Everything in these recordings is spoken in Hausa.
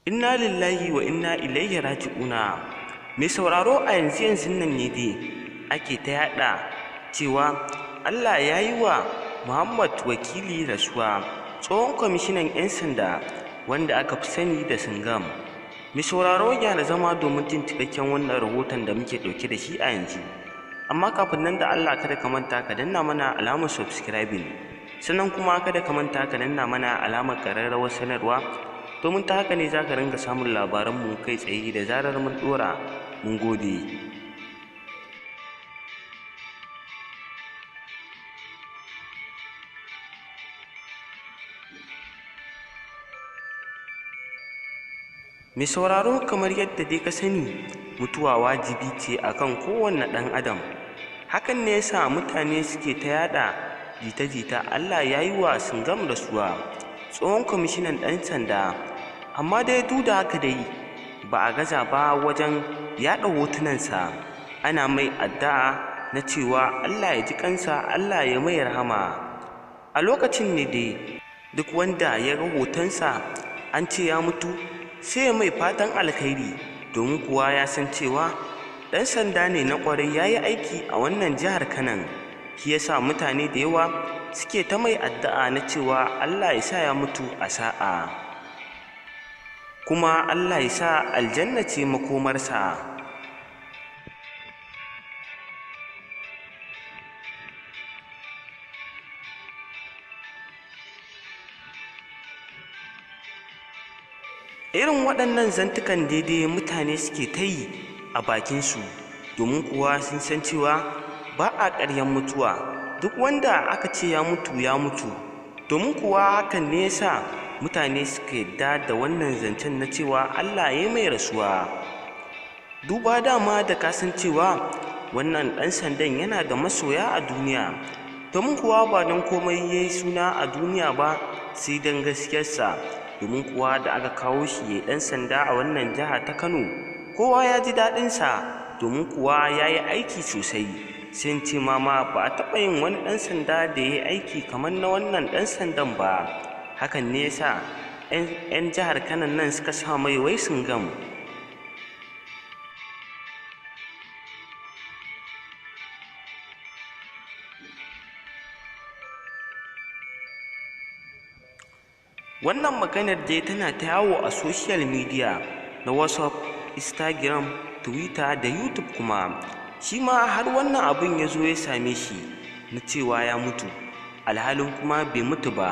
Inna lillahi wa inna ilaihi raji'una. Mai sauraro a yanzu nan ne dai ake ta yaɗa cewa Allah ya yi wa Muhammad Wakili rasuwa, tsohon kwamishinan 'yan sanda wanda aka fi sani da Singam. Mai sauraro yana zama domin jin cikakken wannan rahoton da muke ɗauke da shi a yanzu. Amma kafin nan da Allah kada ka manta ka danna mana alamar subscribing, sannan kuma kada ka manta ka danna mana alamar ƙararrawar sanarwa, domin ta haka ne za ka ringa samun labaranmu kai tsaye da zarar mun ɗora. Mun gode. Mai sauraro, kamar yadda dai ka sani, mutuwa wajibi ce akan kowanne ɗan adam. Hakan ne yasa mutane suke ta yaɗa jita-jita Allah ya yi wa Singam rasuwa, tsohon kwamishinan ɗan sanda. Amma dai duk da haka dai ba a gaza ba wajen yaɗa hotunansa, ana mai addu'a na cewa Allah ya ji kansa, Allah ya mai rahama. A lokacin ne dai duk wanda ya ga hotonsa an ce ya mutu sai ya mai fatan alkhairi, domin kuwa ya san cewa ɗan sanda ne na ƙwarai, ya yi aiki a wannan jihar Kanan. Shi yasa mutane da yawa suke ta mai addu'a na cewa Allah ya sa ya mutu a sa'a, kuma Allah ya sa aljanna ce makomarsa. Irin waɗannan zantukan daidai mutane suke ta yi a bakinsu, domin kuwa sun san cewa ba a ƙaryan mutuwa. Duk wanda aka ce ya mutu ya mutu, domin kuwa hakan ne yasa mutane suka yadda da wannan zancen na cewa Allah ya mai rasuwa. Duba dama da kasancewa wannan ɗan sandan yana da masoya a duniya, domin kuwa ba don komai ya yi suna a duniya ba sai don gaskiyarsa. Domin kuwa da aka kawo shi ɗan sanda a wannan jiha ta Kano, kowa ya ji daɗinsa, domin kuwa ya yi aiki sosai. Sai ce ma ba a taɓa yin wani ɗan sanda da ya yi aiki kamar na wannan ɗan sandan ba. Hakan ne yasa 'yan jihar Kano nan suka sa mai wai Singam. Wannan maganar dai tana ta yawo a social media na WhatsApp, Instagram, Twitter da YouTube kuma. Shi ma har wannan abin ya zo ya same shi na cewa ya mutu, alhalin kuma bai mutu ba.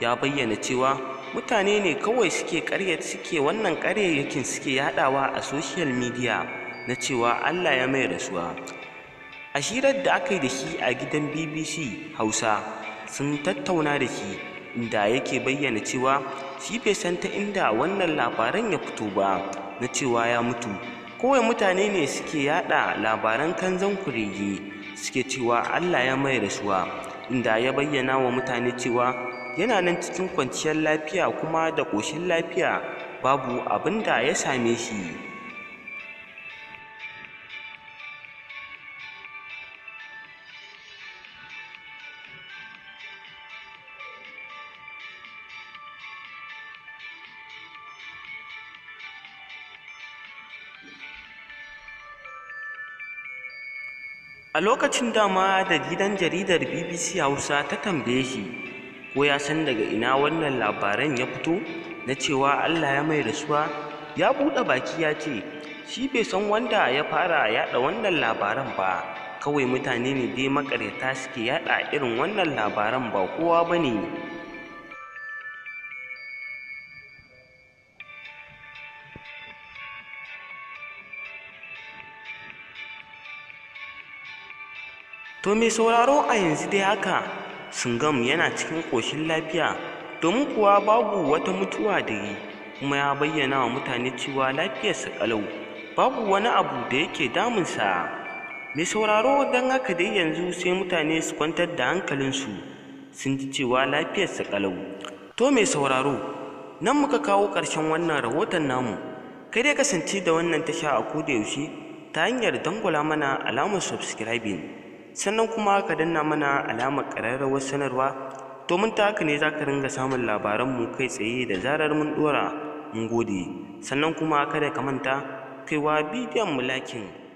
Ya bayyana cewa mutane ne kawai suke wannan ƙaryayyakin suke yaɗawa a social media na cewa Allah ya mai rasuwa. A hirar da aka yi da shi a gidan BBC Hausa, sun tattauna da shi, inda yake bayyana cewa shi bai san ta inda wannan labaran ya fito ba na cewa ya mutu. Kawai mutane ne suke yada labaran kanzon kurege, suke cewa Allah ya mai rasuwa, inda ya bayyana wa mutane cewa yana nan cikin kwanciyar lafiya kuma da ƙoshin lafiya, babu abin da ya same shi. A lokacin dama da gidan jaridar BBC Hausa ta tambaye shi ko ya san daga ina wannan labaran ya fito na cewa Allah ya mai rasuwa, ya buɗe baki ya ce shi bai san wanda ya fara yaɗa wannan labaran ba, kawai mutane ne dai maƙaryata suke yaɗa irin wannan labaran, ba kowa ba ne. To mai sauraro, a yanzu dai haka Singam yana cikin ƙoshin lafiya, domin kuwa babu wata mutuwa da yi, kuma ya bayyana wa mutane cewa lafiyarsa ƙalau, babu wani abu da yake damunsa. Mai sauraro, don haka dai yanzu sai mutane su kwantar da hankalinsu, sun ji cewa lafiyarsa ƙalau. To mai sauraro, nan muka kawo ƙarshen wannan rahoton namu. Kai dai kasance da wannan tasha a koda yaushe ta hanyar dangwala mana alamar subscribing, sannan kuma ka danna mana alamar ƙararrawar sanarwa, domin ta haka ne za ka ringa samun labaranmu kai tsaye da zarar mun ɗora. mun gode. Sannan kuma kada ka manta kaiwa bidiyon mu lakin